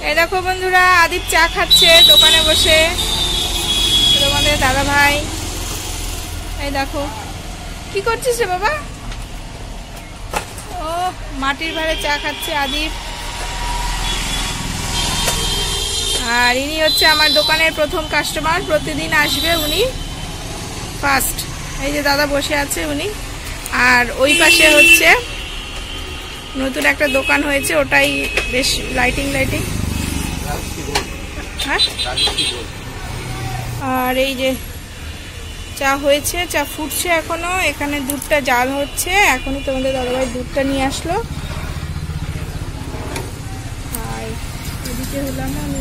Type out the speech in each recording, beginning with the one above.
এই দেখো বন্ধুরা, আদিপ চা খাচ্ছে দোকানে বসে, তোমাদের দাদা ভাই। এই দেখো কি করছিস রে বাবা? ও মাটির ভাঁড়ে চা খাচ্ছে আদিপ। আর ইনি হচ্ছে আমার দোকানের প্রথম কাস্টমার, প্রতিদিন আসবে উনি ফার্স্ট। এই যে দাদা বসে আছে উনি। আর ওই পাশে হচ্ছে নতুন একটা দোকান হয়েছে, ওটাই বেশ লাইটিং লাইটিং। হ্যাঁ, আর এই যে চা হয়েছে, চা ফুটছে এখনো। এখানে দুধটা জাল হচ্ছে, এখনই তোমাদের দাদাভাই দুধটা নিয়ে আসলো। আর এদিকে হলাম আমি।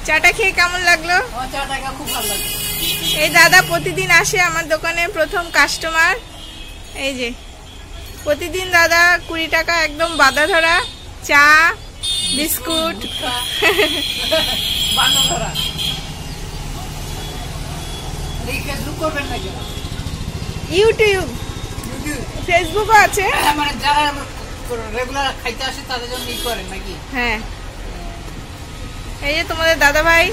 চাটা খেয়ে কেমন লাগলো? খুব ভালো লাগলো। এই দাদা প্রতিদিন আসে আমার দোকানে, প্রথম কাস্টমার। এই যে প্রতিদিন দাদা 20 টাকা একদম বাধা ধরা চা বিস্কুট। ইউটিউব ফেসবুকও আছে, মানে যারা রেগুলার খাইতে আসে তাদের জন্য ই করেন নাকি? হ্যাঁ। এই যে তোমাদের দাদা ভাই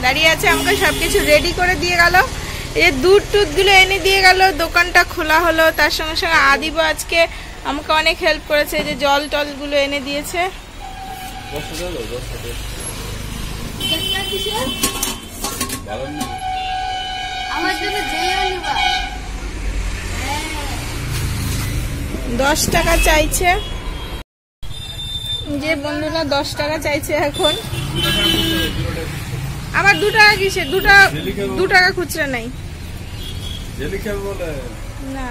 দাঁড়িয়ে আছে, আমাকে সবকিছু রেডি করে দিয়ে গেল। এই যে দুধ টুধ গুলো এনে দিয়ে গেল, দোকানটা খোলা হলো। তার সঙ্গে সঙ্গে আদিব আজকে আমাকে অনেক হেল্প করেছে, যে জল টল গুলো এনে দিয়েছে। আমার জন্য 10 টাকা চাইছে, যে বন্ধুরা 10 টাকা চাইছে এখন। আবার 2 টাকা কিসের? 2 টাকা খুচরা নাই না।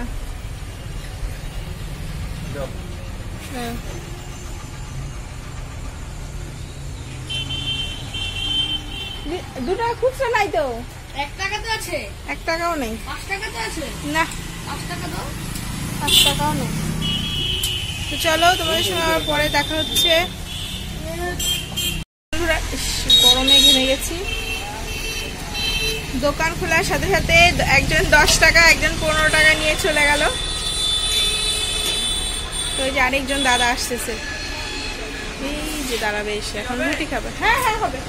হ্যাঁ। 2 টাকা খুচরা নাই তো। 1 টাকা তো আছে। 1 টাকাও নেই। 5 টাকা তো আছে না। 5 টাকা দাও। 5 টাকাও নেই। তো চলো তোমাদের সঙ্গে পরে দেখা হচ্ছে। গরমে ঘেমে গেছি। দোকান খোলার সাথে সাথে একজন 10 টাকা, একজন 15 টাকা নিয়ে চলে গেল। তো এই যে আরেকজন দাদা আসতেছে, এই যে দাঁড়াবে এসে, এখন রুটি খাবে। হ্যাঁ হ্যাঁ হবে।